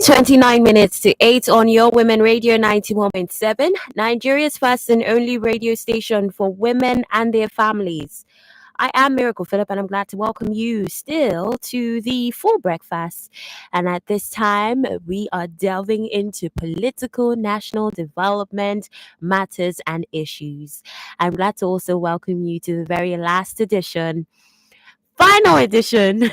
29 minutes to 8 on your Women Radio 91.7, Nigeria's first and only radio station for women and their families. I am Miracle Phillip, and I'm glad to welcome you still to the full breakfast. And at this time, we are delving into political, national development matters and issues. I'm glad to also welcome you to the very last edition, final edition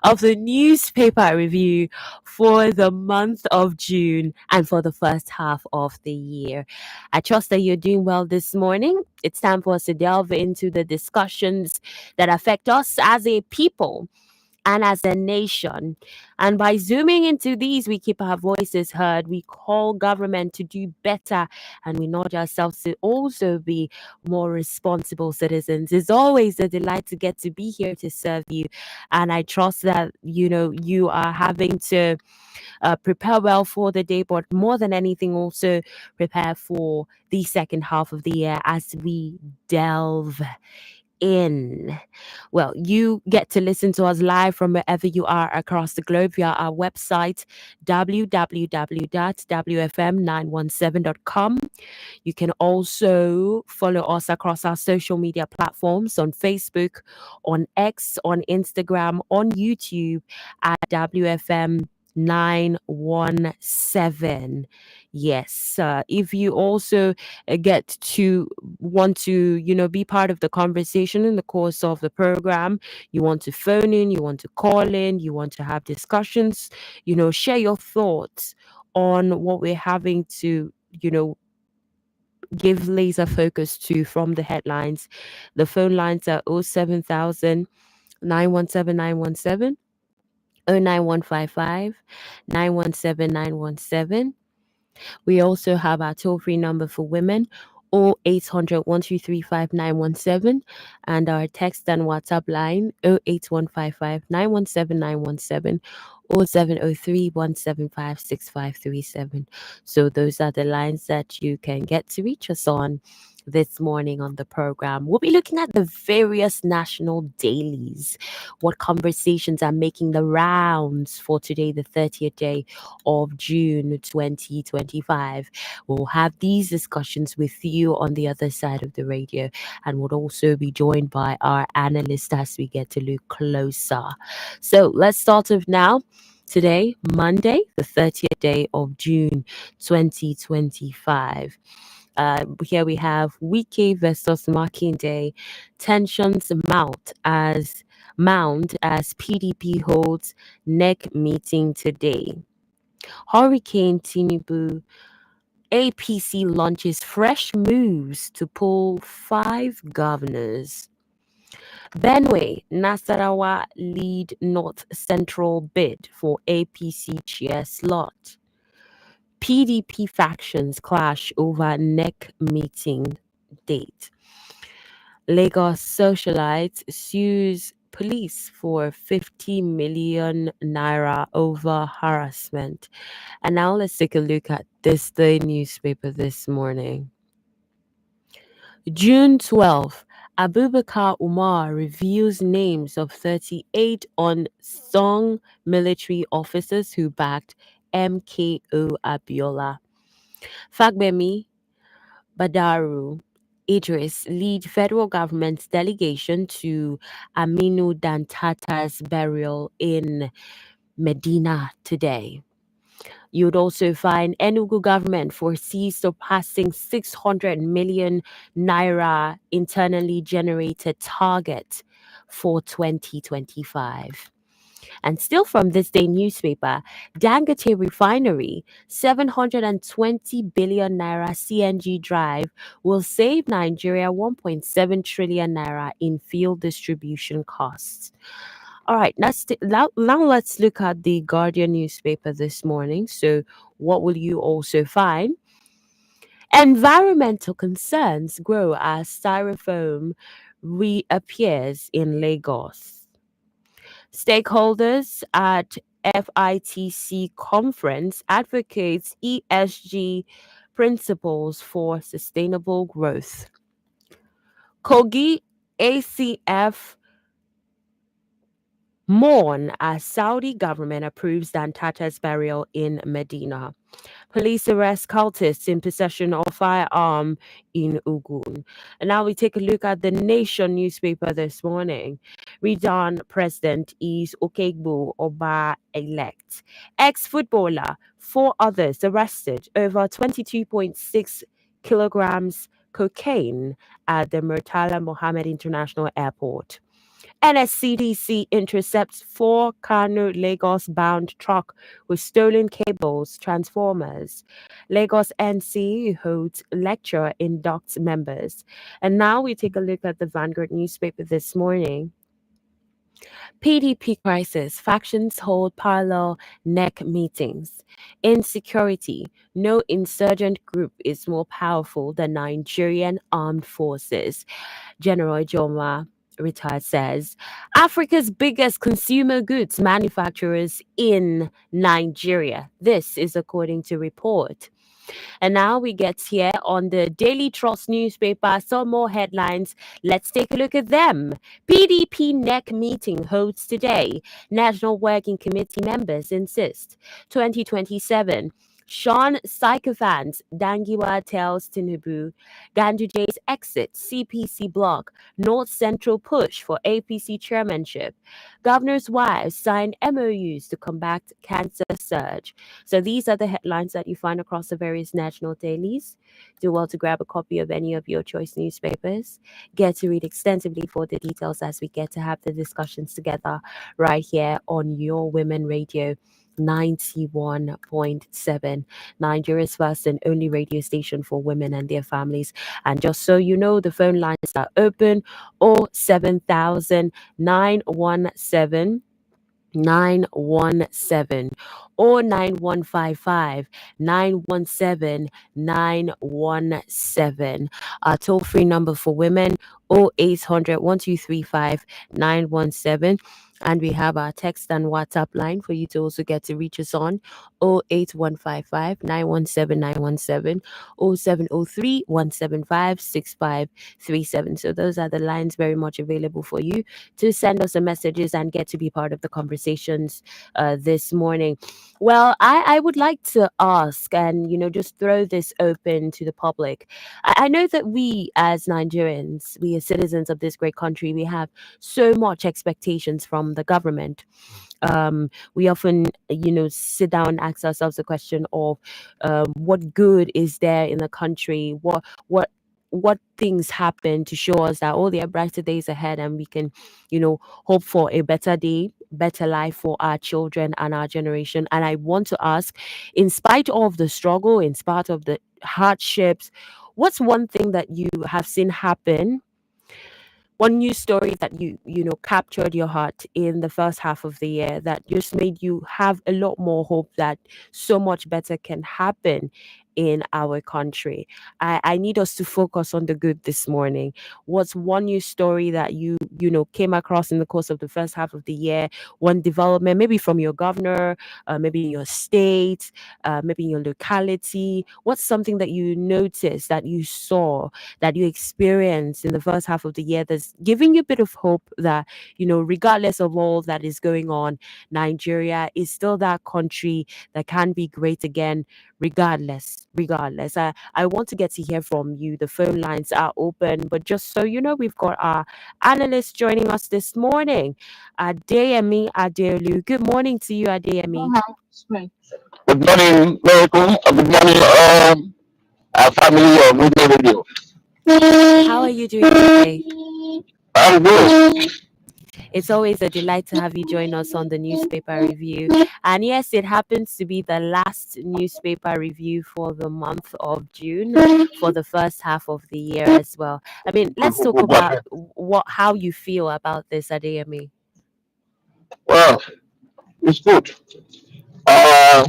of the newspaper review for the month of June and for the first half of the year. I trust that you're doing well this morning. It's time for us to delve into the discussions that affect us as a people and as a nation. And by zooming into these, we keep our voices heard. We call government to do better, and we nudge ourselves to also be more responsible citizens. It's always a delight to get to be here to serve you. And I trust that, you are having to prepare well for the day, but more than anything, also prepare for the second half of the year as we delve in. Well, you get to listen to us live from wherever you are across the globe via our website, www.wfm917.com. You can also follow us across our social media platforms on Facebook, on X, on Instagram, on YouTube at WFM 917. Yes, if you also get to want to be part of the conversation in the course of the program, you want to phone in, you want to call in, you want to have discussions, share your thoughts on what we're having to give laser focus to from the headlines. The phone lines are 07000 917 917, 09155 917 917. We also have our toll-free number for women, 0800 1235917, and our text and WhatsApp line, 08155 917 917, 0703 175 6537. So those are the lines that you can get to reach us on this morning on the program. We'll be looking at the various national dailies, what conversations are making the rounds for today, the 30th day of June 2025. We'll have these discussions with you on the other side of the radio, and we'll also be joined by our analyst as we get to look closer. So let's start off now. Today, Monday, the 30th day of June 2025. Here we have Weekday versus Day. Tensions mount as PDP holds NEC meeting today. Hurricane Tinubu, APC launches fresh moves to pull 5 governors. Benue, Nasarawa lead North Central bid for APC chair slot. PDP factions clash over NEC meeting date. Lagos socialite sues police for 50 million naira over harassment. And now let's take a look at the newspaper this morning. June 12th, Abubakar Umar reveals names of 38 unsung military officers who backed MKO Abiola. Fagbemi Badaru Idris lead federal government's delegation to Aminu Dantata's burial in Medina today. You'd also find Enugu government foresees surpassing 600 million naira internally generated target for 2025. And still from this day newspaper, Dangote Refinery, 720 billion naira CNG drive will save Nigeria 1.7 trillion naira in fuel distribution costs. All right, now let's look at the Guardian newspaper this morning. So what will you also find? Environmental concerns grow as styrofoam reappears in Lagos. Stakeholders at FITC conference advocates ESG principles for sustainable growth. Kogi ACF Mourn as Saudi government approves Dantata's burial in Medina. Police arrest cultists in possession of firearm in Ugun. And now we take a look at the Nation newspaper this morning. Read president is Okegbu Oba elect. Ex-footballer, four others arrested over 22.6 kilograms cocaine at the Murtala Mohammed International Airport. NSCDC intercepts four Kano Lagos bound truck with stolen cables, transformers. Lagos NC holds lecture inducts members. And now we take a look at the Vanguard newspaper this morning. PDP crisis. Factions hold parallel neck meetings. Insecurity. No insurgent group is more powerful than Nigerian armed forces. General Joma retired says Africa's biggest consumer goods manufacturers in Nigeria. This is according to report. And now we get here on the Daily Trust newspaper. Some more headlines. Let's take a look at them. PDP NEC meeting holds today. National Working Committee members insist. 2027. Sean Sycophants, Dangiwa tells Tinubu, Ganduje's exit, CPC block, North Central push for APC chairmanship. Governors' wives sign MOUs to combat cancer surge. So these are the headlines that you find across the various national dailies. Do well to grab a copy of any of your choice newspapers. Get to read extensively for the details as we get to have the discussions together right here on Your Women Radio 91.7, Nigeria's first and only radio station for women and their families. And just so you know, the phone lines are open 07000 917 917 or 9155 917 917. Our toll free number for women 0800 1235 917. And we have our text and WhatsApp line for you to also get to reach us on 08155 917 917 0703 175 6537. So those are the lines very much available for you to send us the messages and get to be part of the conversations this morning. Well, I would like to ask and, just throw this open to the public. I know that we as Nigerians, we as citizens of this great country, we have so much expectations from the government. We often, sit down and ask ourselves the question of what good is there in the country? What things happen to show us that there are brighter days ahead and we can, hope for a better day, better life for our children and our generation. And I want to ask, in spite of the struggle, in spite of the hardships, what's one thing that you have seen happen, one news story that captured your heart in the first half of the year that just made you have a lot more hope that so much better can happen in our country? I need us to focus on the good this morning. What's one news story that you came across in the course of the first half of the year? One development, maybe from your governor, maybe in your state, maybe in your locality. What's something that you noticed, that you saw, that you experienced in the first half of the year that's giving you a bit of hope that, regardless of all that is going on, Nigeria is still that country that can be great again, regardless. I want to get to hear from you. The phone lines are open, but just so you know, we've got our analyst joining us this morning, Adeyemi Adeolu. Good morning to you, Adeyemi. Good morning, Miracle. Good morning, our family of Weekday Radio. How are you doing today? I'm good. It's always a delight to have you join us on the newspaper review. And yes, it happens to be the last newspaper review for the month of June, for the first half of the year as well. I mean, let's talk about how you feel about this, Adeyemi. Well, it's good. Uh,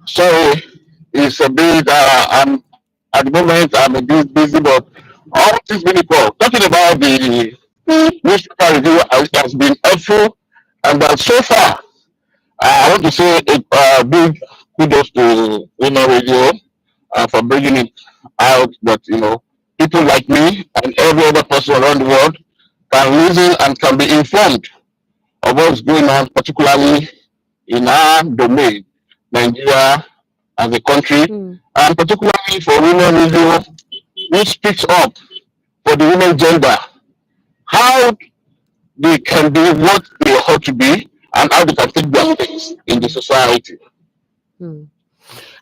sorry, it's a bit. I'm at the moment. I'm a bit busy, but all things being equal, talking about the newspaper review has been helpful, and that so far, I want to say a big kudos to Women Radio for bringing it out that people like me and every other person around the world can listen and can be informed of what's going on, particularly in our domain, Nigeria as a country, Mm. and particularly for women issue, which speaks up for the women gender, how they can be what they ought to be, and how they can take their place in the Mm. society. Mm.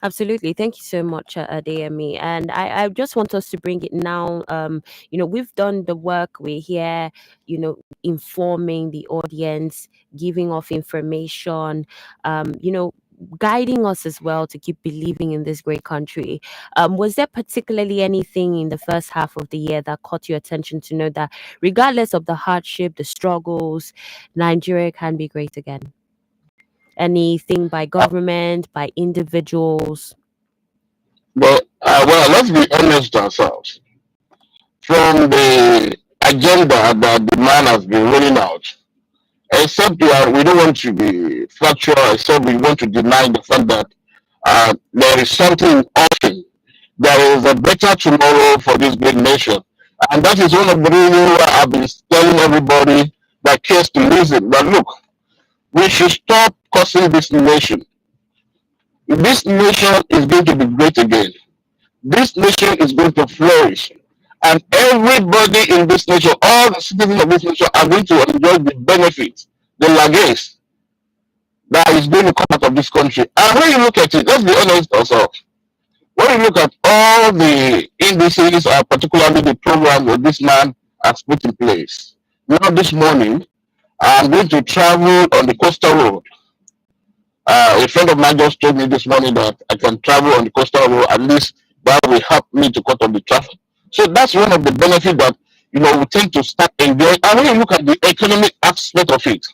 Absolutely. Thank you so much, Adeyemi. And I just want us to bring it now. We've done the work. We're here, informing the audience, giving off information, guiding us as well to keep believing in this great country. Was there particularly anything in the first half of the year that caught your attention to know that regardless of the hardship, the struggles, Nigeria can be great again? Anything by government, by individuals? But well, let's be honest ourselves. From the agenda that the man has been rolling out, except we don't want to be factual, except we want to deny the fact that there is something awesome. There is a better tomorrow for this great nation. And that is one of the reasons why I've been telling everybody that cares to listen that look, we should stop cursing this nation. This nation is going to be great again. This nation is going to flourish. And everybody in this nation, all the citizens of this nation are going to enjoy the benefits, the legacy that is going to come out of this country. And when you look at it, let's be honest ourselves. When you look at all the indices, particularly the program that this man has put in place, now this morning, I'm going to travel on the coastal road. A friend of mine just told me this morning that I can travel on the coastal road. At least that will help me to cut off the traffic. So that's one of the benefits that we tend to start enjoying. And when you look at the economic aspect of it,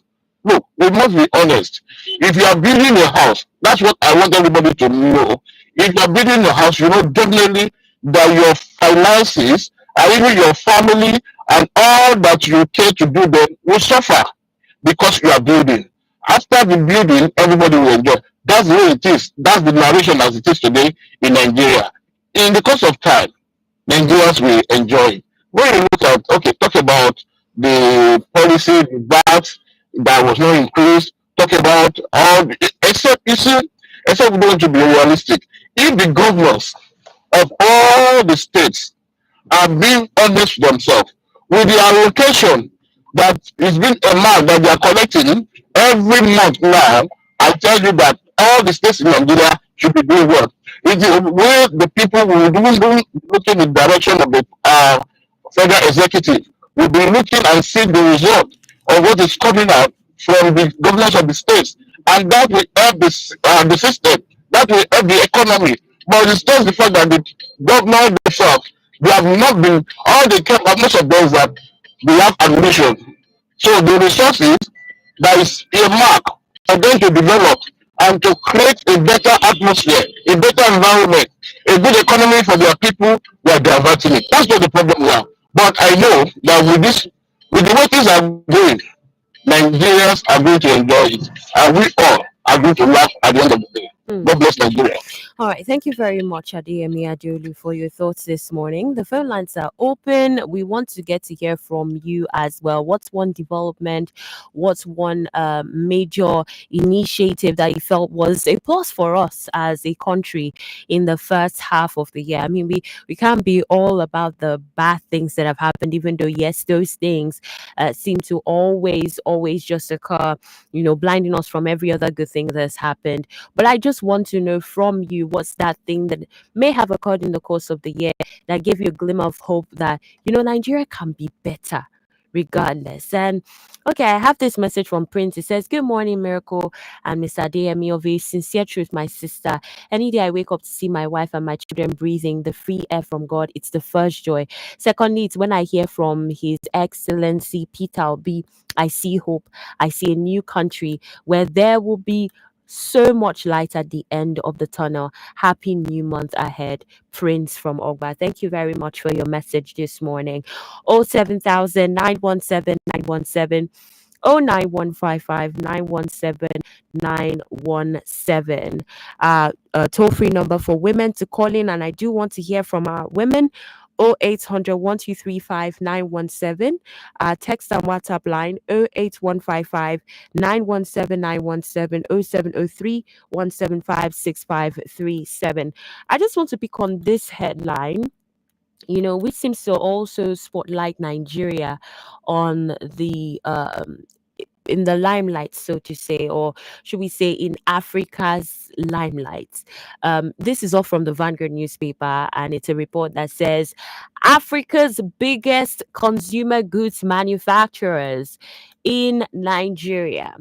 look, we must be honest. If you are building a house, that's what I want everybody to know. If you are building a house, you know definitely that your finances and even your family and all that you care to do then will suffer because you are building. After the building, everybody will enjoy. That's the way it is. That's the narration as it is today in Nigeria. In the course of time, Nigerians will enjoy it. When you look at, okay, talk about the policy, the VAT that was not increased, talk about all, except, you see, except we don't want to be realistic. If the governors of all the states are being honest with themselves with the allocation that is being amount that they are collecting every month now. I tell you that all the states in Nigeria should be doing well. It is where the people will be looking in the direction of the federal executive will be looking and see the result of what is coming out from the governors of the states, and that will help the system. That will help the economy. But it's just the fact that the government themselves they have not been all they care about most of them is that they have admission. So the resources that is earmarked for them to develop and to create a better atmosphere, a better environment, a good economy for their people, they are diverting it. That's not the problem now. But I know that with the way things are going, Nigerians are going to enjoy it, and we all are going to laugh at the end of the day. Mm. God bless Nigeria. All right. Thank you very much, Adeyemi Adeolu, for your thoughts this morning. The phone lines are open. We want to get to hear from you as well. What's one development? What's one major initiative that you felt was a plus for us as a country in the first half of the year? I mean, we can't be all about the bad things that have happened, even though, yes, those things seem to always just occur, blinding us from every other good thing that's happened. But I just want to know from you what's that thing that may have occurred in the course of the year that gave you a glimmer of hope that, Nigeria can be better regardless. And okay, I have this message from Prince. It says, "Good morning, Miracle and Mr. Adeyemi. Of a sincere truth, my sister. Any day I wake up to see my wife and my children breathing the free air from God, it's the first joy. Secondly, it's when I hear from His Excellency Peter Obi, I see hope. I see a new country where there will be so much light at the end of the tunnel. Happy new month ahead." Prince from Ogba. Thank you very much for your message this morning. 07000 917 917 09155 917 toll free number for women to call in, and I do want to hear from our women 0800 1235 917. Text and WhatsApp line 08155 917 917 0703 175 6537. I just want to pick on this headline, which seems to also spotlight Nigeria on the in the limelight, so to say, or should we say in Africa's limelight. This is all from the Vanguard newspaper, and it's a report that says Africa's biggest consumer goods manufacturers in Nigeria.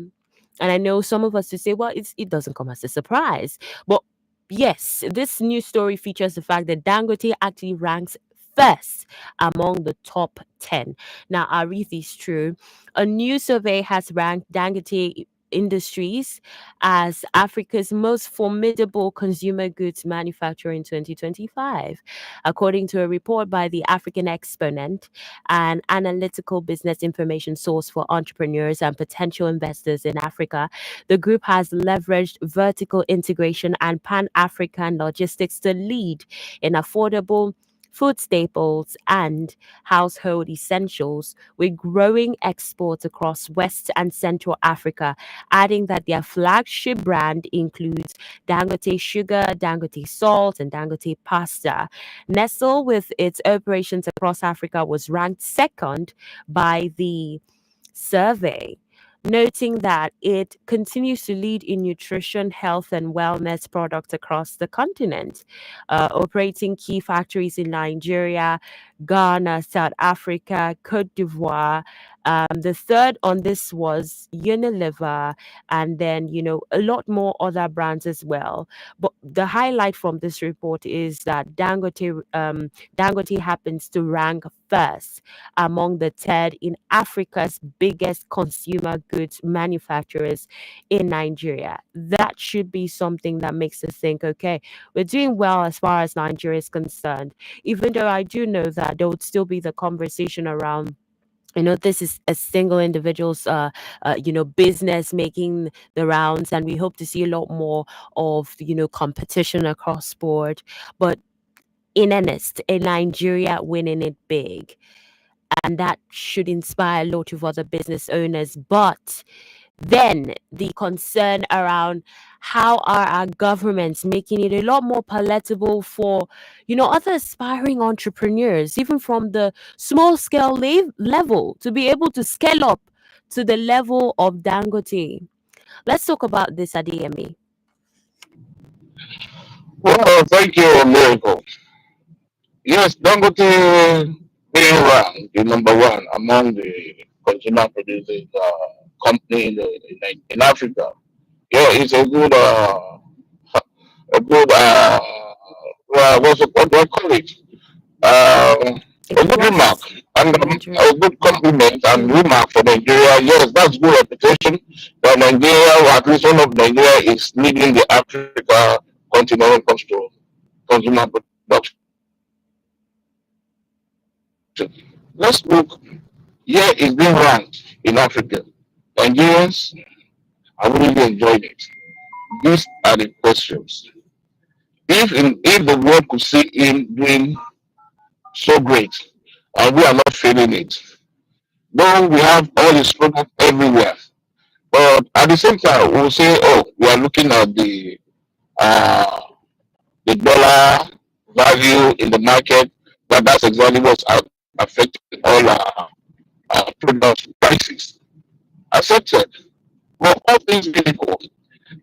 And I know some of us to say, well, it doesn't come as a surprise. But yes, this news story features the fact that Dangote actually ranks first among the top 10. Now, I'll read these through. A new survey has ranked Dangote Industries as Africa's most formidable consumer goods manufacturer in 2025. According to a report by the African Exponent, an analytical business information source for entrepreneurs and potential investors in Africa, the group has leveraged vertical integration and pan-African logistics to lead in affordable food staples and household essentials, with growing exports across West and Central Africa, adding that their flagship brand includes Dangote Sugar, Dangote Salt, and Dangote Pasta. Nestle, with its operations across Africa, was ranked second by the survey, noting that it continues to lead in nutrition, health, and wellness products across the continent, operating key factories in Nigeria, Ghana, South Africa, Cote d'Ivoire. The third on this was Unilever, and then, a lot more other brands as well. But the highlight from this report is that Dangote happens to rank first among the 10 in Africa's biggest consumer goods manufacturers in Nigeria. That should be something that makes us think, okay, we're doing well as far as Nigeria is concerned, even though I do know that there would still be the conversation around, this is a single individual's business making the rounds, and we hope to see a lot more of competition across board. But in earnest, in Nigeria winning it big, and that should inspire a lot of other business owners. But then the concern around how are our governments making it a lot more palatable for other aspiring entrepreneurs, even from the small scale level, to be able to scale up to the level of Dangote. Let's talk about this, Adeyemi. Well, thank you, Miracle. Yes, Dangote being ranked the number one among the consumer producing company in Africa. Yeah, it's a good what do I call it? A A good remark plus and for Nigeria. a good compliment and Mm. remark for Nigeria. Yes, that's good reputation that Nigeria, or at least one of Nigeria, is leading the Africa continent when it comes to consumer production. Let's look. Yeah, it's being ranked in Africa. Nigerians have really enjoyed it. These are the questions. If the world could see him doing so great, and we are not feeling it, though we have all his products everywhere, but at the same time we'll say, oh, we are looking at uh, the dollar value in the market, but that's exactly what's affecting all our product prices. Accepted. But all things being equal,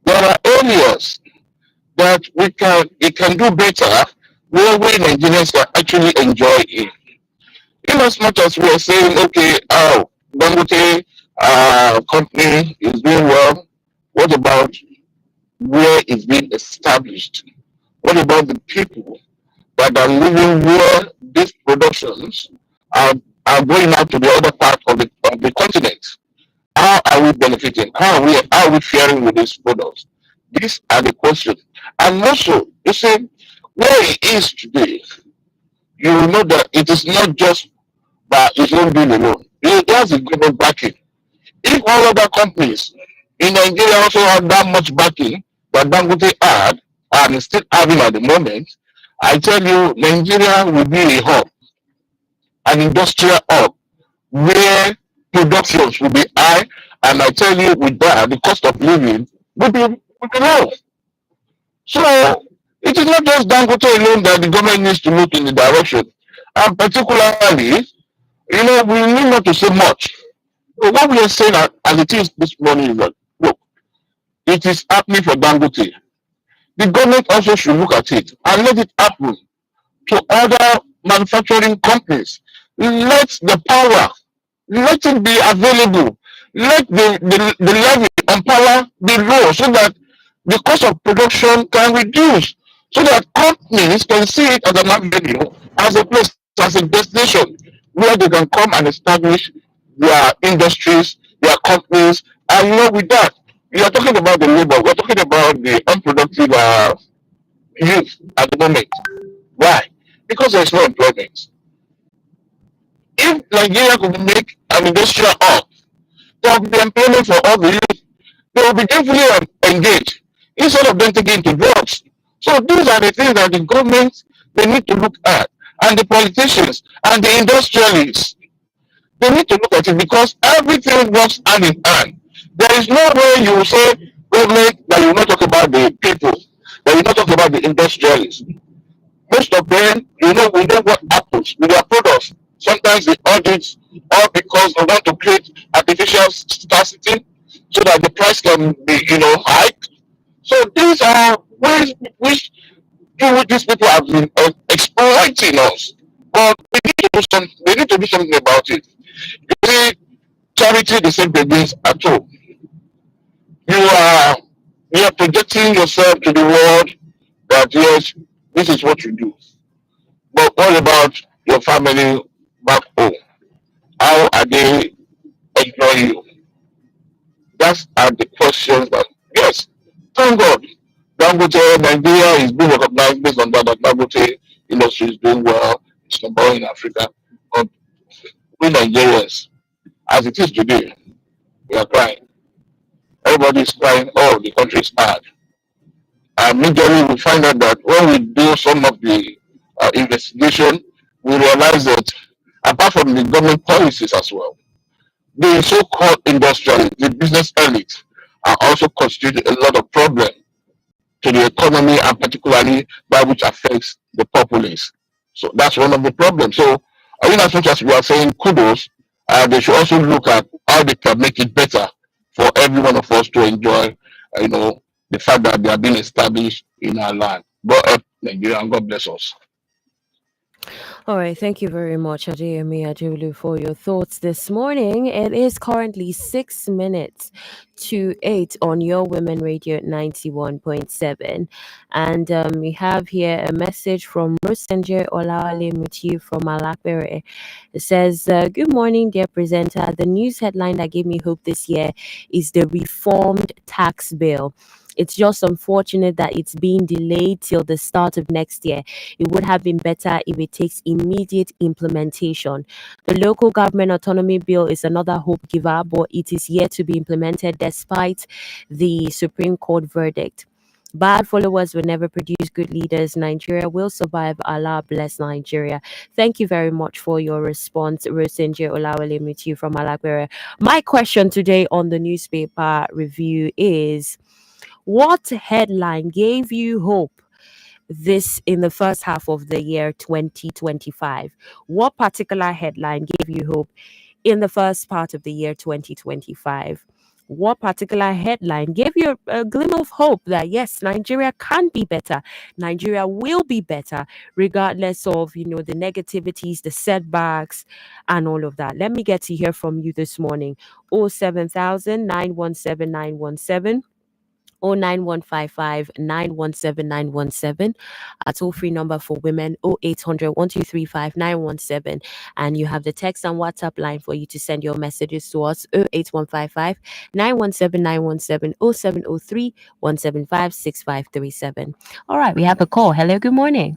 there are areas that it can do better where we Nigerians can actually enjoy it. In as much as we are saying, okay, Dangote company is doing well, what about where it's being established? What about the people that are living where these productions are, are going out to the other part of the continent? How are we benefiting? How are we faring with these products? These are the questions. And also, you see, where it is today, you will know that it is not just by its own being alone. It has a global backing. If all other companies in Nigeria also had that much backing that Dangote had and is still having at the moment, I tell you, Nigeria will be a hub. an industrial hub where productions will be high, and I tell you, with that, the cost of living will be low. So it is not just Dangote alone that the government needs to look in the direction. And particularly, we need not to say much. But what we are saying as it is this morning is that, look, it is happening for Dangote. The government also should look at it and let it happen to other manufacturing companies. Let the power, let it be available. Let the levy on power be low so that the cost of production can reduce, so that companies can see it as an avenue, as a place, as a destination where they can come and establish their industries, their companies. And with that, we are talking about the labor, we're talking about the unproductive youth at the moment. Why? Because there is no employment. If Nigeria could make an industrial hub, there will be employment for all the youth. They will be gainfully engaged instead of them taking to drugs. So these are the things that the government they need to look at, and the politicians and the industrialists they need to look at it, because everything works hand in hand. There is no way you will say government that you will not talk about the people, that you will not talk about the industrialists. Most of them, we know what happens with their products. Sometimes they audit, all because they want to create artificial scarcity so that the price can be, hiked. So these are ways which these people have been exploiting us. But they need to do something about it. You see, charity the same begins at home. You are you are projecting yourself to the world that yes, this is what you do. But what about your family back home? How are they enjoying you? That's are the questions that, yes, thank God. Dangote, Nigeria is being recognized based on that Dangote industry is doing well. It's number one in Africa. But we Nigerians, as it is today, we are crying. Everybody is crying, oh, the country is hard. And majorly we find out that when we do some of the investigation, we realize that apart from the government policies as well, the so-called industrialists, the business elite, are also constituting a lot of problem to the economy, and particularly that which affects the populace. So that's one of the problems. So in as much as we are saying kudos, they should also look at how they can make it better for every one of us to enjoy, the fact that they are being established in our land. God help Nigeria and God bless us. All right, thank you very much, Adeyemi Ajulu, for your thoughts this morning. It is currently 6 minutes to 8 on your Women Radio 91.7. And we have here a message from Rustenje Olawale Muti from Alakbere. It says, good morning, dear presenter. The news headline that gave me hope this year is the reformed tax bill. It's just unfortunate that it's being delayed till the start of next year. It would have been better if it takes immediate implementation. The local government autonomy bill is another hope giver, but it is yet to be implemented despite the Supreme Court verdict. Bad followers will never produce good leaders. Nigeria will survive. Allah bless Nigeria. Thank you very much for your response, Rosinje Olawale Mutiu from Alagbere. My question today on the newspaper review is, what headline gave you hope this in the first half of the year 2025? What particular headline gave you hope in the first part of the year 2025? What particular headline gave you a glimmer of hope that yes, Nigeria can be better, Nigeria will be better, regardless of the negativities, the setbacks, and all of that? Let me get to hear from you this morning. 07000 917 09155 917 a toll-free number for women, 0800 1235 917. And you have the text and WhatsApp line for you to send your messages to us, 08155 917 917 0703 175 6537. All right, we have a call. Hello, good morning.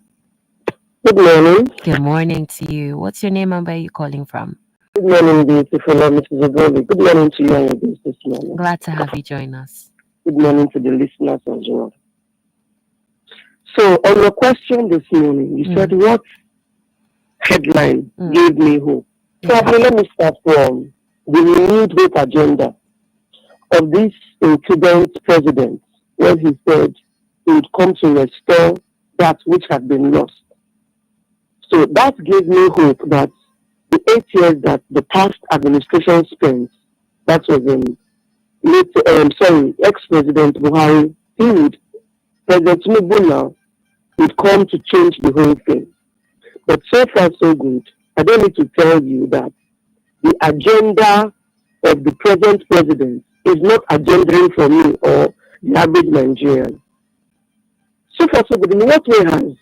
Good morning. Good morning to you. What's your name and where are you calling from? Good morning, beautiful Mrs. Ogovi. Good morning to you and your guests this morning. Glad to have you join us. Good morning to the listeners as well. So, on your question this morning, you said what headline gave me hope. Probably let me start from the renewed hope agenda of this incumbent president, when he said he would come to restore that which had been lost. So that gave me hope that the 8 years that the past administration spent, that was in ex-President Buhari, President Tinubu now would come to change the whole thing. But so far so good. I don't need to tell you that the agenda of the present president is not agendering for me or the average Nigerian. So far so good. In what way has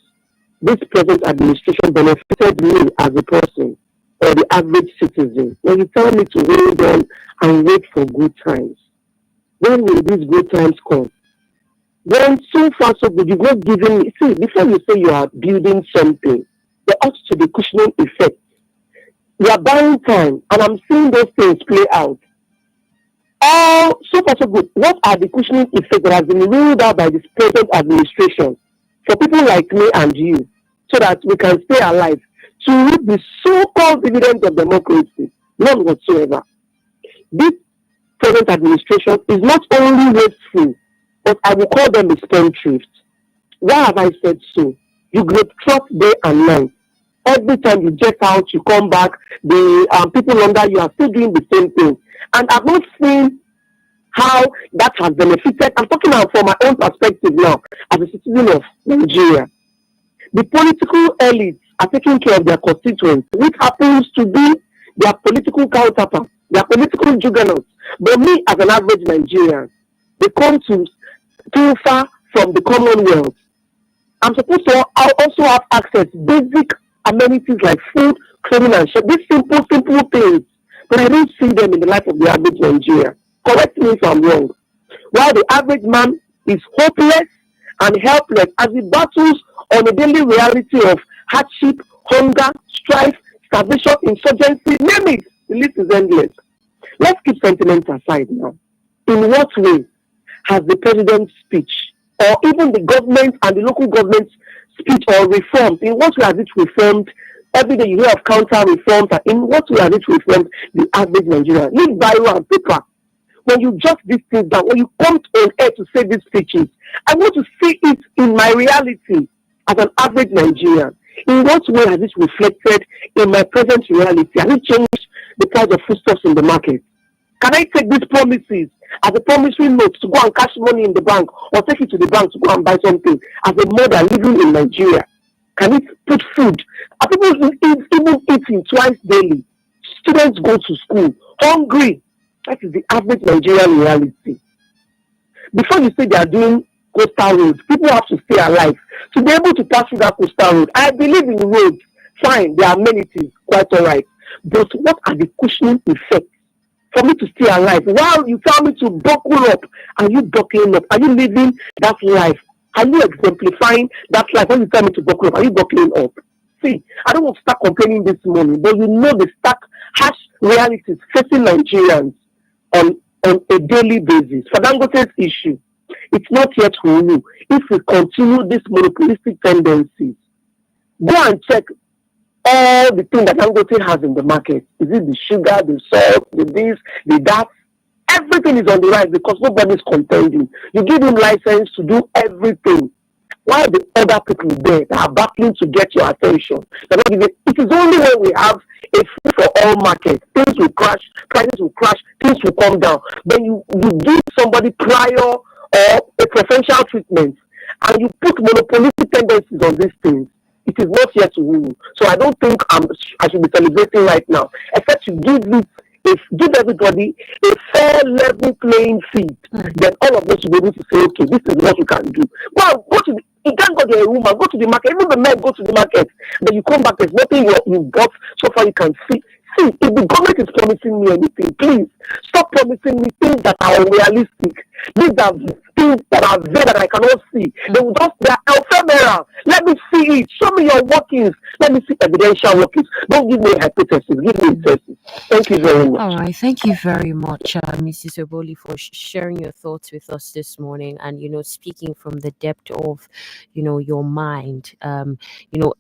this present administration benefited me as a person or the average citizen? When you tell me to hold on and wait for good times, when will these good times come? When so far so good, you've not given me. See, before you say you are building something, there ought to be cushioning effect. You are buying time, and I'm seeing those things play out. All so far so good. What are the cushioning effects that have been ruled out by this present administration for people like me and you, so that we can stay alive to reap the so-called dividend of democracy? None whatsoever. This present administration is not only wasteful, but I will call them a spendthrift. Why have I said so? You great trust day and night. Every time you jet out, you come back, the people under you are still doing the same thing. And I've not seen how that has benefited. I'm talking about from my own perspective now, as a citizen of Nigeria. The political elites are taking care of their constituents, which happens to be their political counterparts, their political juggernauts. But me, as an average Nigerian, they come to too far from the Commonwealth. I'm supposed to also have access to basic amenities like food, clothing, and shelter. These simple things. But I don't see them in the life of the average Nigerian. Correct me if I'm wrong. While the average man is hopeless and helpless as he battles on a daily reality of hardship, hunger, strife, starvation, insurgency, name it. The list is endless. Let's keep sentiment aside now. In what way has the president's speech, or even the government and the local government's speech or reforms, in what way has it reformed? Every day you hear of counter reforms, and in what way has it reformed the average Nigerian? Leave biro and paper. When you jot these things down, when you come on air to say these speeches, I want to see it in my reality as an average Nigerian. In what way has it reflected in my present reality? Has it changed the price of foodstuffs in the market? Can I take these promises as a promissory note to go and cash money in the bank, or take it to the bank to go and buy something as a mother living in Nigeria? Can it put food? Are people even eating twice daily? Students go to school hungry. That is the average Nigerian reality. Before you say they are doing coastal roads, people have to stay alive to be able to pass through that coastal road. I believe in roads. Fine, there are amenities, quite all right. But what are the cushioning effects for me to stay alive? While you tell me to buckle up, are you buckling up? Are you living that life? Are you exemplifying that life? When you tell me to buckle up, are you buckling up? See, I don't want to start complaining this morning, but you know the stark, harsh realities facing Nigerians on a daily basis. For Dangote's issue, it's not yet who. If we continue this monopolistic tendencies, go and check all the things that Dangote has in the market. Is it the sugar, the salt, the this, the that? Everything is on the rise because nobody is contending. You give him license to do everything. While the other people there that are battling to get your attention, they're not giving, it is only when we have a free for all market, things will crash, prices will crash, things will come down. Then you give somebody prior or a preferential treatment, and you put monopolistic tendencies on these things. It is not yet to rule. So I don't think I should be celebrating right now, except you give everybody a fair level playing field. Then all of us will be able to say, okay, this is what we can do. Well, you can't go to a woman, go to the market. Even the men go to the market. Then you come back, there's nothing you got so far you can see. See, if the government is promising me anything, please stop promising me things that are unrealistic. These are things that are there that I cannot see. They will just, they are ephemeral. Let me see it. Show me your workings. Let me see evidential workings. Don't give me hypothesis. Give me thesis. Thank you very much. All right, thank you very much, Mrs. Oboli, for sharing your thoughts with us this morning, and speaking from the depth of, your mind. A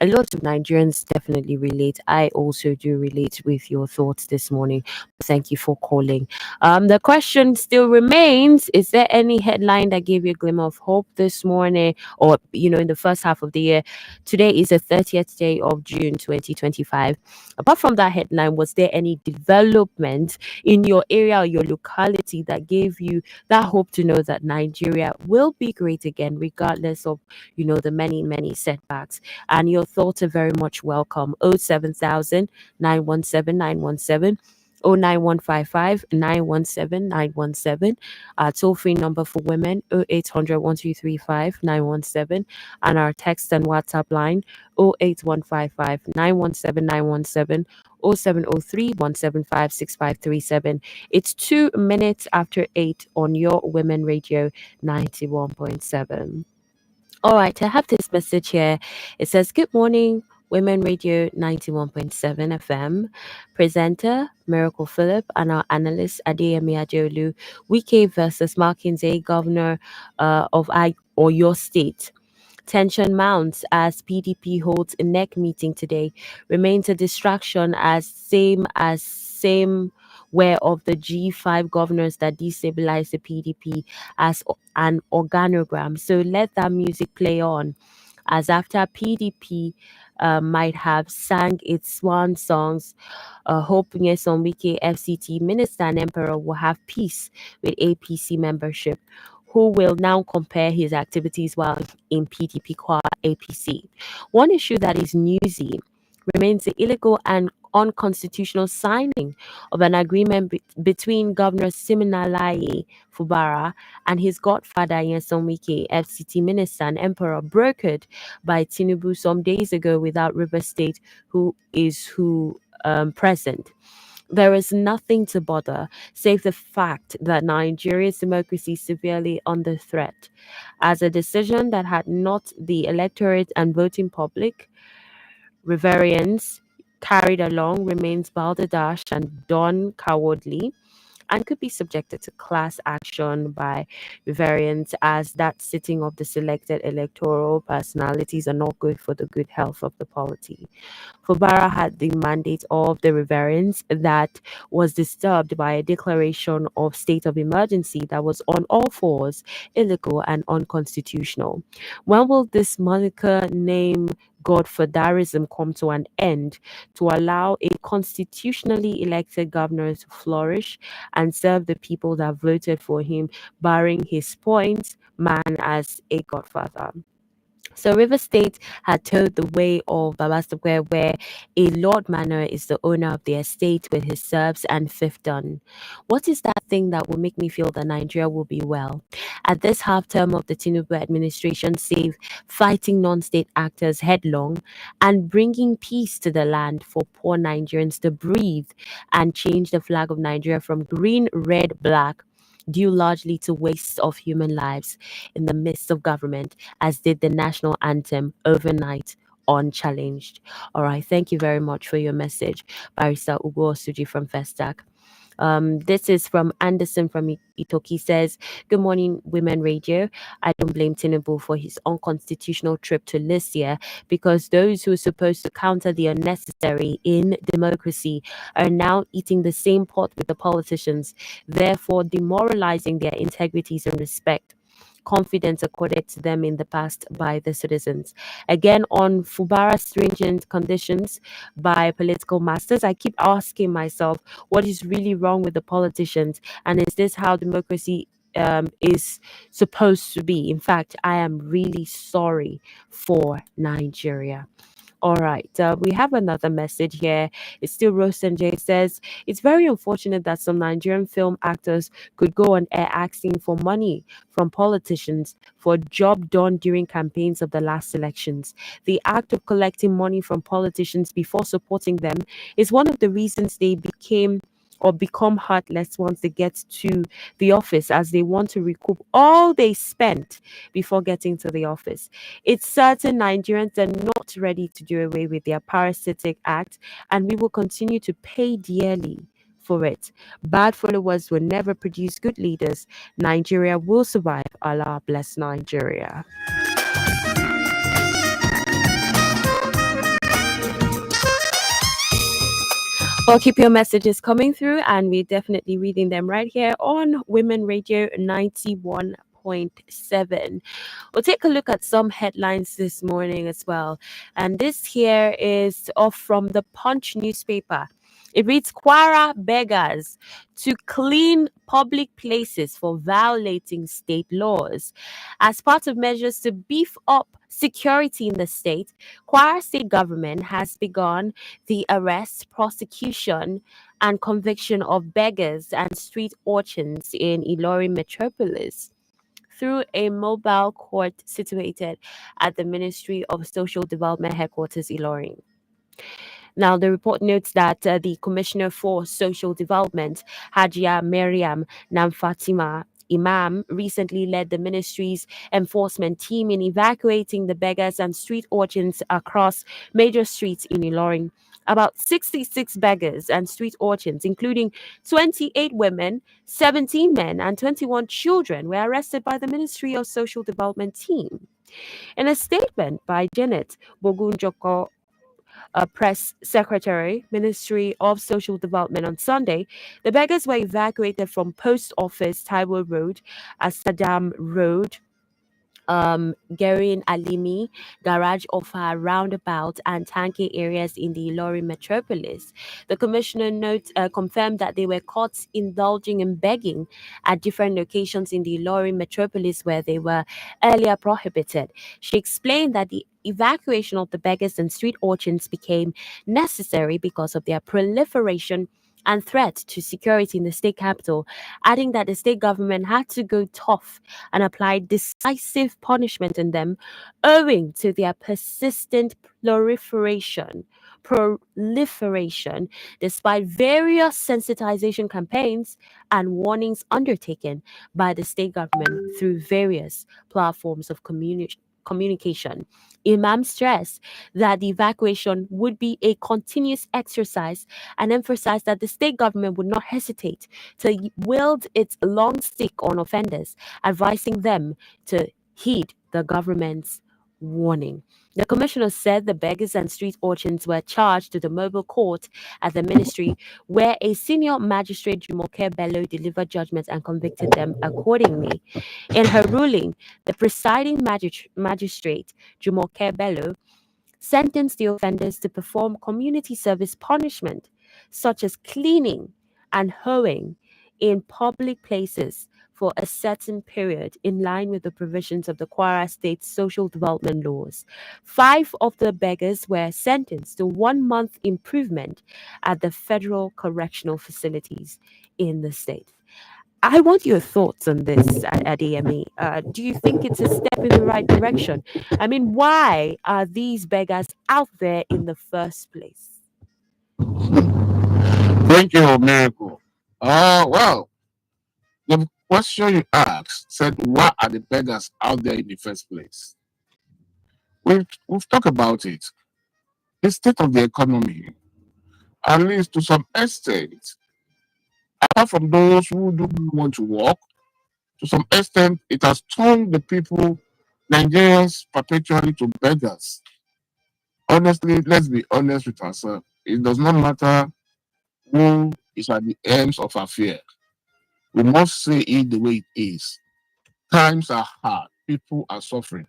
lot of Nigerians definitely relate. I also do relate with your thoughts this morning. Thank you for calling. The question still remains: is there any headline that gave you a glimmer of hope this morning, or in the first half of the year? Today is the 30th day of June, 2025. Apart from that headline, was there any development in your area or your locality that gave you that hope to know that Nigeria will be great again, regardless of, the many, many setbacks? And your thoughts are very much welcome. 07000 917 917. 09155 917 917. Our toll free number for women 0800 1235 917, and our text and WhatsApp line 08155 917 917, 0703 175 6537. It's 2 minutes after 8 on your Women Radio 91.7. All right, I have this message here. It says, "Good morning, Women Radio 91.7 FM. Presenter Miracle Philip and our analyst Adeyemi Adeolu. Wike versus Mackenzie, Governor of Oyo State. Tension mounts as PDP holds a NEC meeting today. Remains a distraction as same where of the G5 governors that destabilized the PDP as an organogram. So let that music play on, as after PDP might have sang its swan songs, hoping Nyesom Wike FCT minister and emperor will have peace with APC membership, who will now compare his activities while in PDP qua APC. One issue that is newsy remains the illegal and unconstitutional signing of an agreement between Governor Siminalayi Fubara and his godfather Nyesom Wike, FCT minister and emperor, brokered by Tinubu some days ago without River State, who present. There is nothing to bother save the fact that Nigeria's democracy is severely under threat, as a decision that had not the electorate and voting public reverence carried along remains balderdash and done cowardly, and could be subjected to class action by variants, as that sitting of the selected electoral personalities are not good for the good health of the polity. Fubara had the mandate of the reverence that was disturbed by a declaration of state of emergency that was on all fours illegal and unconstitutional. When will this moniker name Godfatherism come to an end to allow a constitutionally elected governor to flourish and serve the people that voted for him, barring his point man as a godfather? So River State had told the way of Babastokwe, where a Lord Manor is the owner of the estate with his serfs and fiefdom. What is that thing that will make me feel that Nigeria will be well? At this half term of the Tinubu administration, save fighting non-state actors headlong and bringing peace to the land for poor Nigerians to breathe and change the flag of Nigeria from green, red, black, due largely to waste of human lives in the midst of government, as did the national anthem overnight unchallenged. All right, thank you very much for your message, Barrister Ugo Osuji from Festac. This is from Anderson from Itoki. Says, "Good morning, Women Radio. I don't blame Tinubu for his unconstitutional trip to Lycia, because those who are supposed to counter the unnecessary in democracy are now eating the same pot with the politicians, therefore demoralizing their integrities and respect. Confidence accorded to them in the past by the citizens." Again, on Fubara's stringent conditions by political masters, I keep asking myself, what is really wrong with the politicians? And is this how democracy is supposed to be? In fact, I am really sorry for Nigeria. All right, we have another message here. It's still Rose and Jay. Says, "It's very unfortunate that some Nigerian film actors could go on air asking for money from politicians for a job done during campaigns of the last elections. The act of collecting money from politicians before supporting them is one of the reasons they became or become heartless once they get to the office, as they want to recoup all they spent before getting to the office. It's certain Nigerians are not ready to do away with their parasitic act, and we will continue to pay dearly for it. Bad followers will never produce good leaders. Nigeria will survive. Allah bless Nigeria. Well, keep your messages coming through, and we're definitely reading them right here on Women Radio 91.7. We'll take a look at some headlines this morning as well. And this here is off from the Punch newspaper. It reads Kwara beggars to clean public places for violating state laws. As part of measures to beef up security in the state, Kwara state government has begun the arrest, prosecution, and conviction of beggars and street urchins in Ilori metropolis through a mobile court situated at the Ministry of Social Development headquarters, Ilorin. Now, the report notes that the Commissioner for Social Development, Hajia Mariam Namfatima Imam, recently led the ministry's enforcement team in evacuating the beggars and street urchins across major streets in Ilorin. About 66 beggars and street urchins, including 28 women, 17 men, and 21 children, were arrested by the Ministry of Social Development team. In a statement by Janet Bogunjoko, a press secretary, Ministry of Social Development, on Sunday, the beggars were evacuated from Post Office, Taiwo Road, Asadam Road, Gerin Alimi, Garage Ofa, Roundabout, and Tanke areas in the Ilori metropolis. The commissioner confirmed that they were caught indulging in begging at different locations in the Ilori metropolis where they were earlier prohibited. She explained that the evacuation of the beggars and street urchins became necessary because of their proliferation and threat to security in the state capital, adding that the state government had to go tough and apply decisive punishment on them owing to their persistent proliferation despite various sensitization campaigns and warnings undertaken by the state government through various platforms of communication. Imam stressed that the evacuation would be a continuous exercise and emphasized that the state government would not hesitate to wield its long stick on offenders, advising them to heed the government's warning. The commissioner said the beggars and street urchins were charged to the mobile court at the ministry, where a senior magistrate, Jumoke Bello, delivered judgment and convicted them accordingly. In her ruling, the presiding magistrate, Jumoke Bello, sentenced the offenders to perform community service punishment, such as cleaning and hoeing in public places for a certain period in line with the provisions of the Kwara State social development laws. 5 of the beggars were sentenced to 1 month improvement at the federal correctional facilities in the state. I want your thoughts on this, Adeyemi. Do you think it's a step in the right direction? I mean, why are these beggars out there in the first place? Thank you, Miracle. Well, the question you asked said, why are the beggars out there in the first place? We've talked about it. The state of the economy, at least to some extent, apart from those who don't want to work, to some extent, it has turned the people, Nigerians, perpetually to beggars. Honestly, let's be honest with ourselves. It does not matter who is at the ends of affair. We must say it the way it is. Times are hard. People are suffering.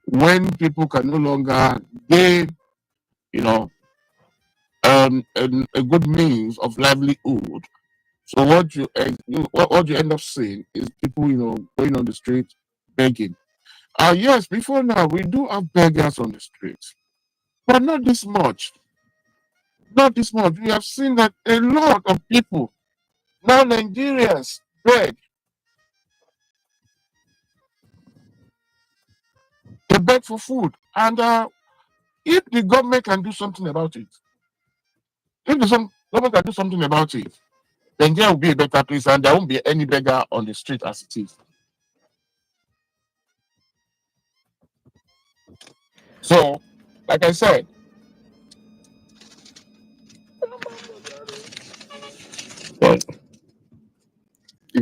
When people can no longer gain, you know, a good means of livelihood. So what you end up seeing is people, going on the street begging. Yes, before now we do have beggars on the streets, but not this much. Not this much. We have seen that a lot of people now, Nigerians beg. They beg for food, and if the government can do something about it, if the government can do something about it, Nigeria will be a better place and there won't be any beggar on the street as it is. So, like I said,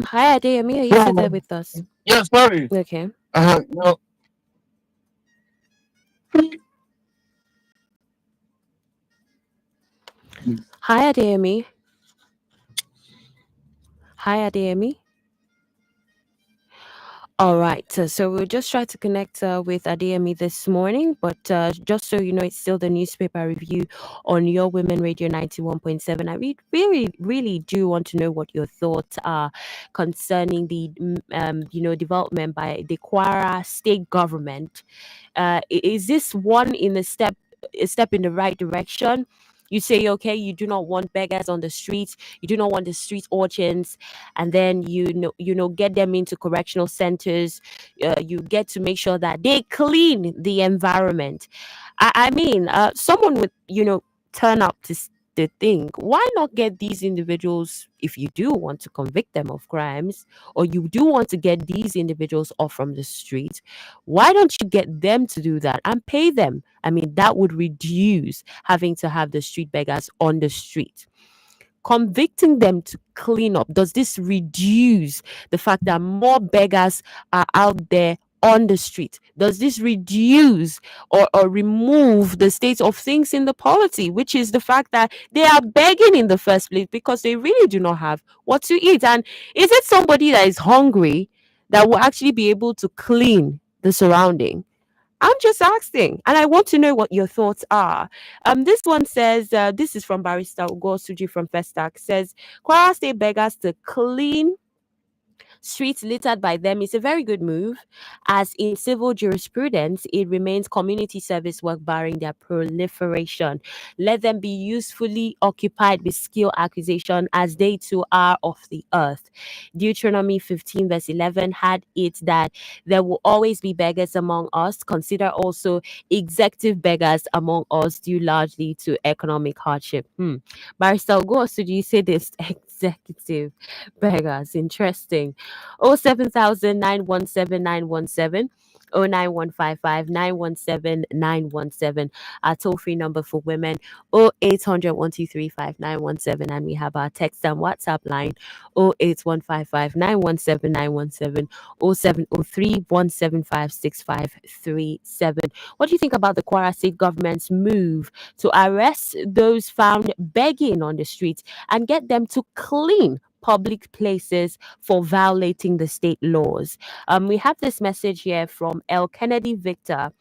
Hi, Adeyemi. Are you still there with us? yeah, sorry. Okay. You know, Hi, Adeyemi. Hi, Adeyemi. All right. So we'll just try to connect with Adeyemi this morning, but just so you know, it's still the newspaper review on Your Women Radio 91.7. I really do want to know what your thoughts are concerning the, development by the Kwara state government. Is this one in a step in the right direction? You say, okay, you do not want beggars on the streets, you do not want the street urchins, and then get them into correctional centers. You get to make sure that they clean the environment. I mean, someone would turn up to the thing. Why not get these individuals, if you do want to convict them of crimes, or you do want to get these individuals off from the street, why don't you get them to do that and pay them? I mean, that would reduce having to have the street beggars on the street. Convicting them to clean up, does this reduce the fact that more beggars are out there on the street? Does this reduce or remove the state of things in the polity, which is the fact that they are begging in the first place because they really do not have what to eat? And is it somebody that is hungry that will actually be able to clean the surrounding? I'm just asking, and I want to know what your thoughts are. This one says, this is from Barrister Ugo Suji from Festac, says, Kwara State beggars to clean streets littered by them is a very good move, as in civil jurisprudence, it remains community service work barring their proliferation. Let them be usefully occupied with skill acquisition, as they too are of the earth. Deuteronomy 15, verse 11 had it that there will always be beggars among us. Consider also executive beggars among us, due largely to economic hardship. Barrister Ugo, so do you say this executive beggars? Interesting. 07000 09155 our toll-free number for women. 0800 and we have our text and WhatsApp line 08155 What do you think about the Kwara State government's move to arrest those found begging on the streets and get them to clean public places for violating the state laws? We have this message here from L. Kennedy Victor,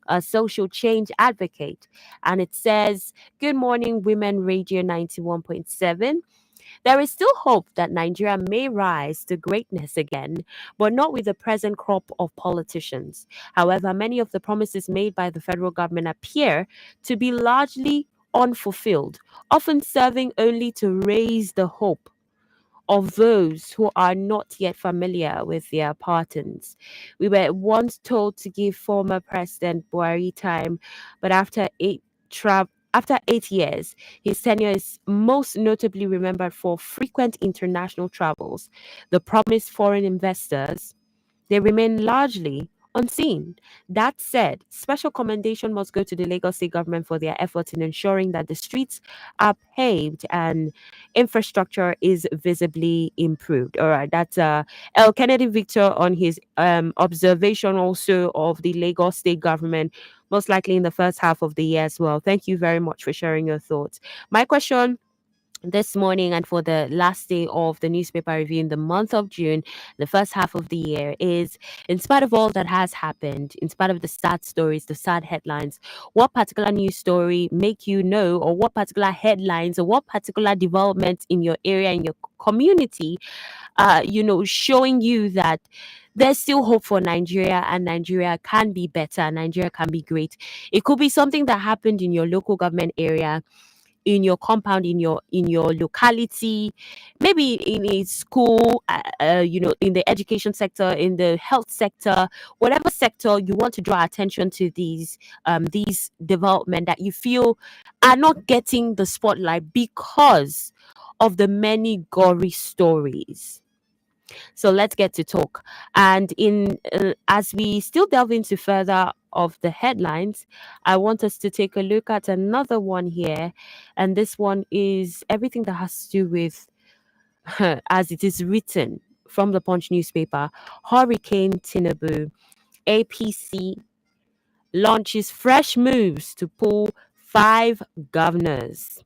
a social change advocate, and it says, Good morning, Women Radio 91.7. There is still hope that Nigeria may rise to greatness again, but not with the present crop of politicians. However, many of the promises made by the federal government appear to be largely unfulfilled, often serving only to raise the hope of those who are not yet familiar with their patterns. We were once told to give former President Buhari time, but after 8 years, his tenure is most notably remembered for frequent international travels, the promised foreign investors, they remain largely unseen. That said, special commendation must go to the Lagos State government for their efforts in ensuring that the streets are paved and infrastructure is visibly improved. All right, that's L. Kennedy Victor on his observation also of the Lagos State government, most likely in the first half of the year as well. Thank you very much for sharing your thoughts. My question this morning and for the last day of the newspaper review in the month of June, the first half of the year, is, in spite of all that has happened, in spite of the sad stories, the sad headlines, what particular news story make you know, or what particular headlines, or what particular developments in your area, in your community, showing you that there's still hope for Nigeria, and Nigeria can be better, Nigeria can be great. It could be something that happened in your local government area, in your compound, in your locality, maybe in a school, in the education sector, in the health sector, whatever sector you want to draw attention to these development that you feel are not getting the spotlight because of the many gory stories. So let's get to talk. And in as we still delve into further of the headlines, I want us to take a look at another one here, and this one is everything that has to do with as it is written from the Punch newspaper. Hurricane Tinubu, APC launches fresh moves to pull 5 governors.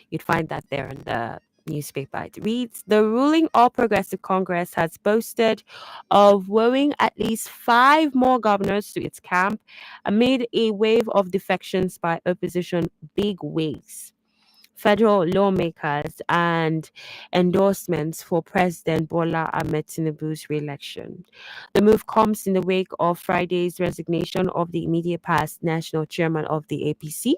You'd find that there in the newspaper. It reads, the ruling All Progressive Congress has boasted of wooing at least 5 more governors to its camp amid a wave of defections by opposition big wigs. Federal lawmakers and endorsements for President Bola Ahmed Tinubu's re-election. The move comes in the wake of Friday's resignation of the immediate past national chairman of the APC,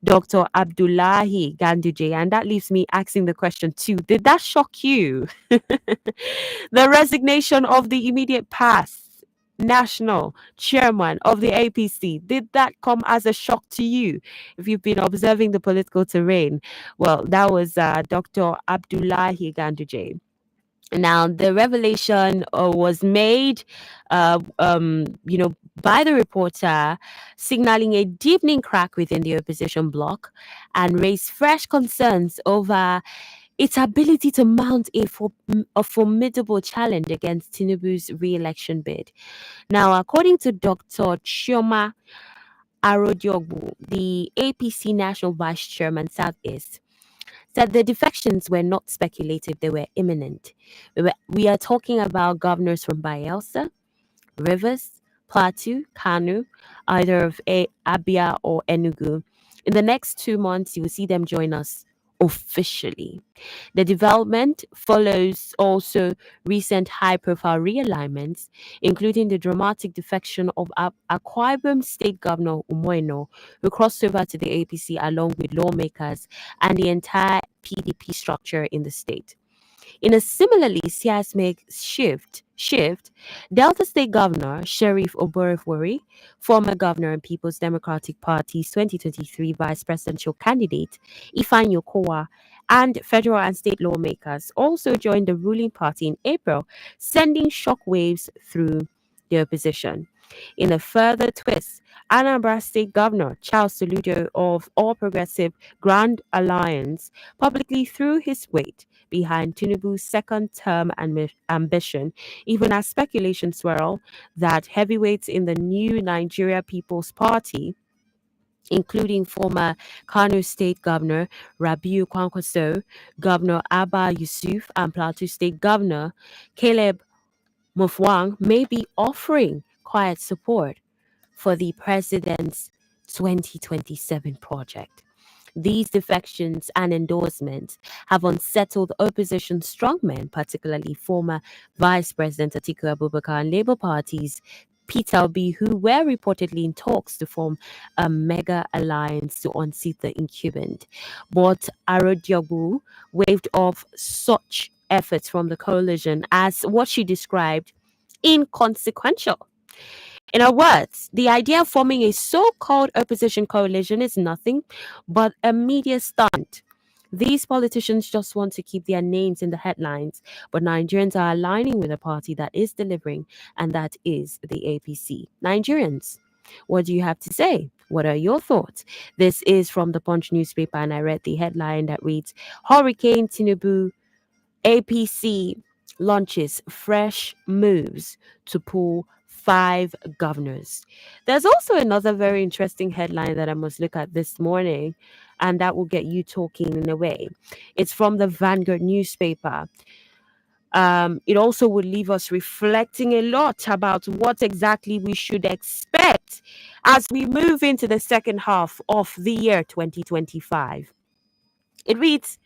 Dr. Abdullahi Ganduje. And that leaves me asking the question too, did that shock you? The resignation of the immediate past national chairman of the APC, did that come as a shock to you? If you've been observing the political terrain, well, that was Dr. Abdullahi Ganduje. Now, the revelation was made, by the reporter, signaling a deepening crack within the opposition bloc and raised fresh concerns over its ability to mount a formidable challenge against Tinubu's re-election bid. Now, according to Dr. Chioma Arodiogu, the APC National Vice Chairman Southeast, said the defections were not speculative, they were imminent. We are talking about governors from Bayelsa, Rivers, Plateau, Kanu, either of Abia or Enugu. In the next 2 months, you will see them join us officially. The development follows also recent high profile realignments, including the dramatic defection of Akwa Ibom State Governor Umoino, who crossed over to the APC along with lawmakers and the entire PDP structure in the state. In a similarly seismic shift, Delta State Governor Sheriff Oborevwori, former governor and People's Democratic Party's 2023 vice presidential candidate Ifeanyi Okowa, and federal and state lawmakers also joined the ruling party in April, sending shockwaves through the opposition. In a further twist, Anambra State Governor Charles Soludo of All Progressive Grand Alliance publicly threw his weight behind Tinubu's second term ambition, even as speculation swirl that heavyweights in the new Nigeria People's Party, including former Kano State Governor Rabiu Kwankwaso, Governor Abba Yusuf, and Plateau State Governor Caleb Mufwang, may be offering quiet support for the president's 2027 project. These defections and endorsements have unsettled opposition strongmen, particularly former Vice President Atiku Abubakar and Labour Party's Peter Obi, who were reportedly in talks to form a mega alliance to unseat the incumbent. But Arodiogu waved off such efforts from the coalition as what she described inconsequential. In other words, the idea of forming a so called opposition coalition is nothing but a media stunt. These politicians just want to keep their names in the headlines, but Nigerians are aligning with a party that is delivering, and that is the APC. Nigerians, what do you have to say? What are your thoughts? This is from the Punch newspaper, and I read the headline that reads Hurricane Tinubu, APC launches fresh moves to pull 5 governors. There's also another very interesting headline that I must look at this morning, and that will get you talking in a way. It's from the Vanguard newspaper. It also would leave us reflecting a lot about what exactly we should expect as we move into the second half of the year 2025. It reads,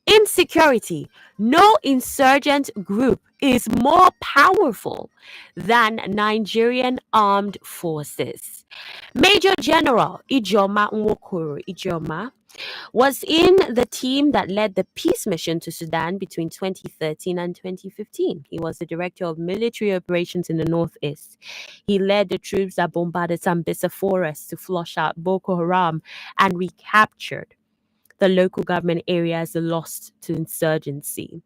insecurity. No insurgent group is more powerful than Nigerian armed forces. Major General Ijoma Nwokoro Ijoma was in the team that led the peace mission to Sudan between 2013 and 2015. He was the director of military operations in the northeast. He led the troops that bombarded Sambisa forest to flush out Boko Haram and recaptured the local government areas lost to insurgency.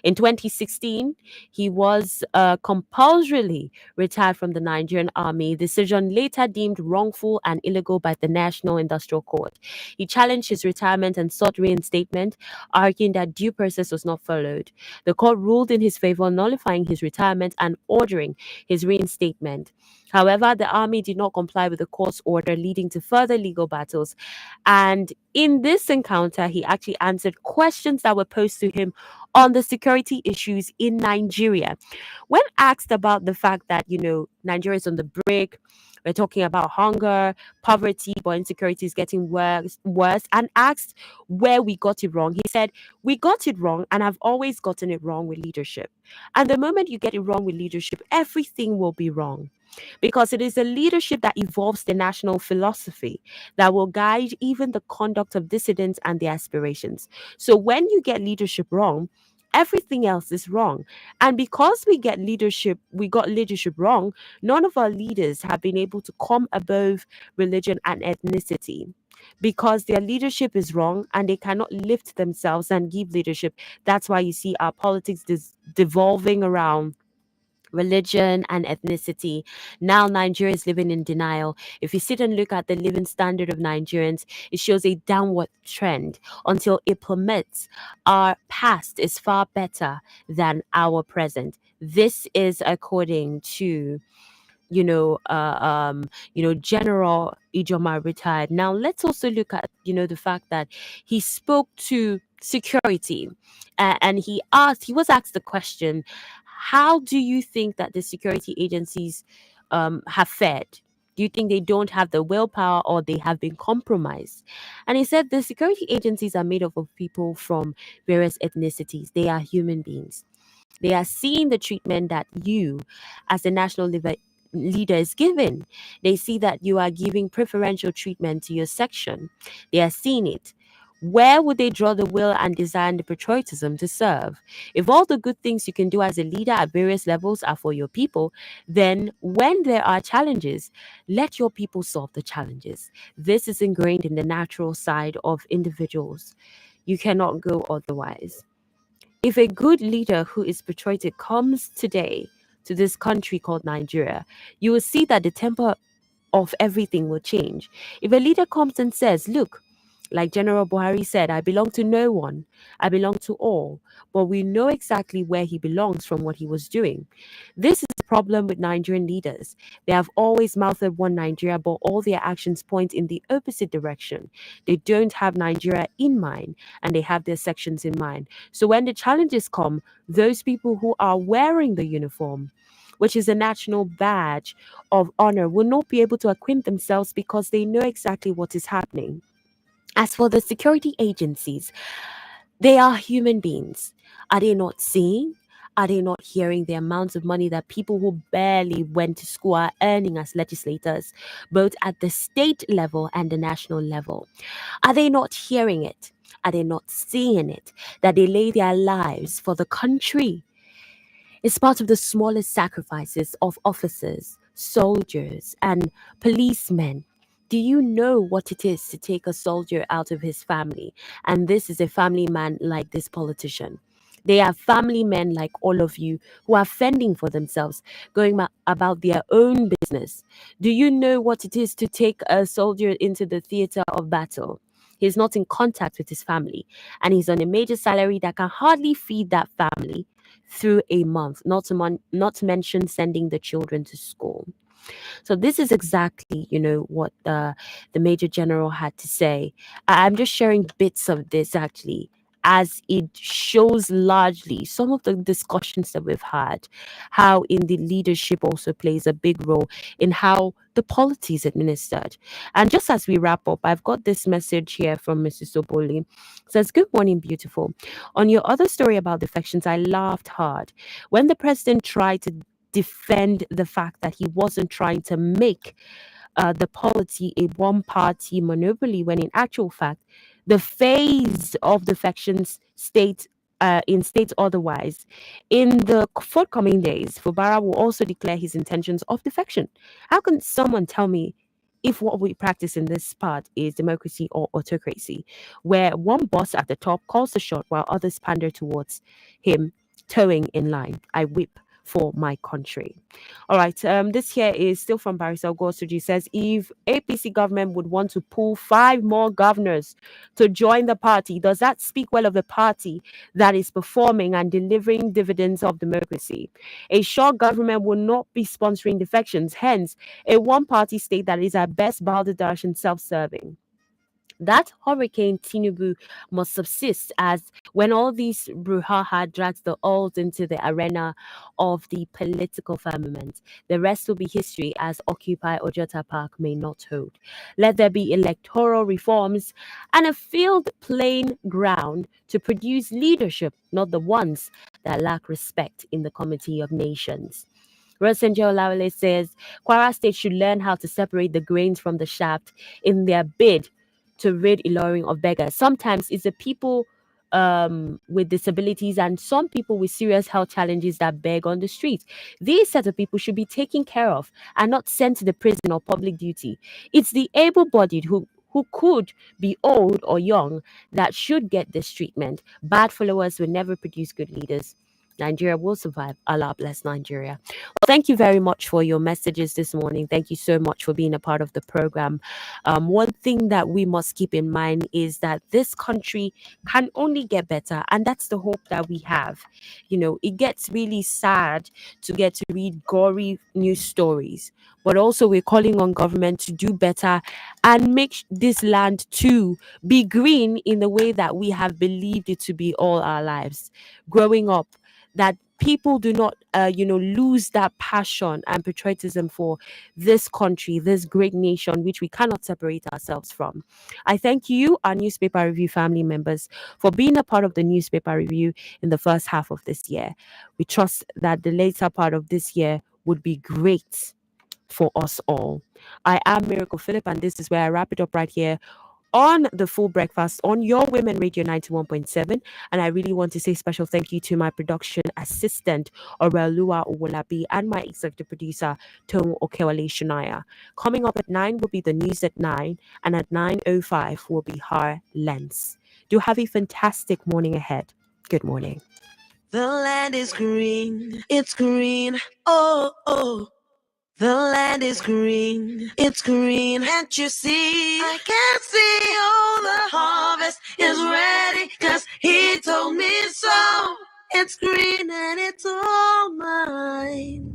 In 2016, he was compulsorily retired from the Nigerian army, decision later deemed wrongful and illegal by the National Industrial Court. He challenged his retirement and sought reinstatement, arguing that due process was not followed. The court ruled in his favor, nullifying his retirement and ordering his reinstatement. However, the army did not comply with the court's order, leading to further legal battles. And in this encounter, he actually answered questions that were posed to him on the security issues in Nigeria. When asked about the fact that, Nigeria is on the brink, we're talking about hunger, poverty, but insecurity is getting worse, and asked where we got it wrong, he said, "We got it wrong, and I've always gotten it wrong with leadership. And the moment you get it wrong with leadership, everything will be wrong. Because it is a leadership that evolves the national philosophy that will guide even the conduct of dissidents and their aspirations. So when you get leadership wrong, everything else is wrong. And because we got leadership wrong, none of our leaders have been able to come above religion and ethnicity. Because their leadership is wrong and they cannot lift themselves and give leadership. That's why you see our politics devolving around religion and ethnicity. Now Nigeria is living in denial. If you sit and look at the living standard of Nigerians, it shows a downward trend until it plummets. Our past is far better than our present. This is according to General Ijoma retired. Now let's also look at, the fact that he spoke to security, and he was asked the question, how do you think that the security agencies have fared? Do you think they don't have the willpower or they have been compromised? And he said the security agencies are made up of people from various ethnicities. They are human beings. They are seeing the treatment that you, as the national leader, is given. They see that you are giving preferential treatment to your section. They are seeing it. Where would they draw the will and desire and the patriotism to serve? If all the good things you can do as a leader at various levels are for your people, then when there are challenges, let your people solve the challenges. This is ingrained in the natural side of individuals. You cannot go otherwise. If a good leader who is patriotic comes today to this country called Nigeria, you will see that the temper of everything will change. If a leader comes and says, look, like General Buhari said, I belong to no one, I belong to all, but we know exactly where he belongs from what he was doing. This is the problem with Nigerian leaders. They have always mouthed one Nigeria, but all their actions point in the opposite direction. They don't have Nigeria in mind, and they have their sections in mind. So when the challenges come, those people who are wearing the uniform, which is a national badge of honor, will not be able to acquaint themselves because they know exactly what is happening. As for the security agencies, they are human beings. Are they not seeing? Are they not hearing the amounts of money that people who barely went to school are earning as legislators, both at the state level and the national level? Are they not hearing it? Are they not seeing it? That they lay their lives for the country? It's part of the smallest sacrifices of officers, soldiers, and policemen. Do you know what it is to take a soldier out of his family? And this is a family man like this politician. They are family men like all of you who are fending for themselves, going about their own business. Do you know what it is to take a soldier into the theater of battle? He's not in contact with his family, and he's on a major salary that can hardly feed that family through a month, not to mention sending the children to school. So this is exactly, what the Major General had to say. I'm just sharing bits of this actually, as it shows largely some of the discussions that we've had, how in the leadership also plays a big role in how the polity is administered. And just as we wrap up, I've got this message here from Mrs. Oboli. It says, "Good morning, beautiful. On your other story about defections, I laughed hard. When the president tried to defend the fact that he wasn't trying to make the polity a one party monopoly, when in actual fact, the phase of defections states otherwise. In the forthcoming days, Fubara will also declare his intentions of defection. How can someone tell me if what we practice in this part is democracy or autocracy, where one boss at the top calls the shot while others pander towards him, towing in line. I weep for my country. All right. This here is still from Barrister Gosuji. Says if APC government would want to pull 5 more governors to join the party, does that speak well of the party that is performing and delivering dividends of democracy? A short government will not be sponsoring defections. Hence, a one-party state that is at best balderdash and self-serving. That Hurricane Tinubu must subsist as when all these brouhaha drags the old into the arena of the political firmament. The rest will be history as Occupy Ojota Park may not hold. Let there be electoral reforms and a field playing ground to produce leadership, not the ones that lack respect in the Committee of Nations. Rosenjo Lawale says Kwara State should learn how to separate the grains from the shaft in their bid to rid Ilorin of beggars. Sometimes it's the people with disabilities and some people with serious health challenges that beg on the streets. These set of people should be taken care of and not sent to the prison or public duty. It's the able-bodied who could be old or young that should get this treatment. Bad followers will never produce good leaders. Nigeria will survive. Allah bless Nigeria. Well, thank you very much for your messages this morning. Thank you so much for being a part of the program. One thing that we must keep in mind is that this country can only get better, and that's the hope that we have. You know, it gets really sad to get to read gory news stories, but also we're calling on government to do better and make this land to be green in the way that we have believed it to be all our lives. Growing up, that people do not, lose that passion and patriotism for this country, this great nation, which we cannot separate ourselves from. I thank you, our newspaper review family members, for being a part of the newspaper review in the first half of this year. We trust that the later part of this year would be great for us all. I am Miracle Philip, and this is where I wrap it up right here on the Full Breakfast on your Women Radio 91.7. And I really want to say special thank you to my production assistant, Aurelua Owolabi, and my executive producer, Tomu Okewale Shunaya. Coming up at 9 will be the news at 9, and at 9:05 will be Her Lens. Do have a fantastic morning ahead. Good morning. The land is green, it's green, oh, oh. The land is green, it's green, can't you see? I can see all the harvest is ready, 'cause he told me so. It's green and it's all mine.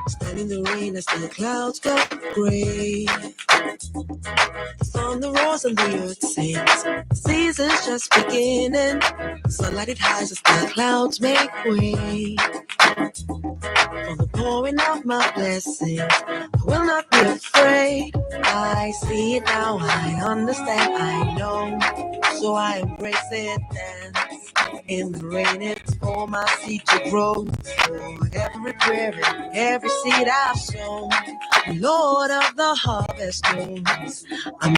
Standing in the rain as the clouds go gray. The thunder roars and the earth sings. The season's just beginning. Sunlight it hides as the clouds make way. For the pouring of my blessings, I will not be afraid. I see it now, I understand, I know. So I embrace it, dance. In the rain, it's for my seed to grow. For every prayer and every seed I've sown, Lord of the harvest knows I'm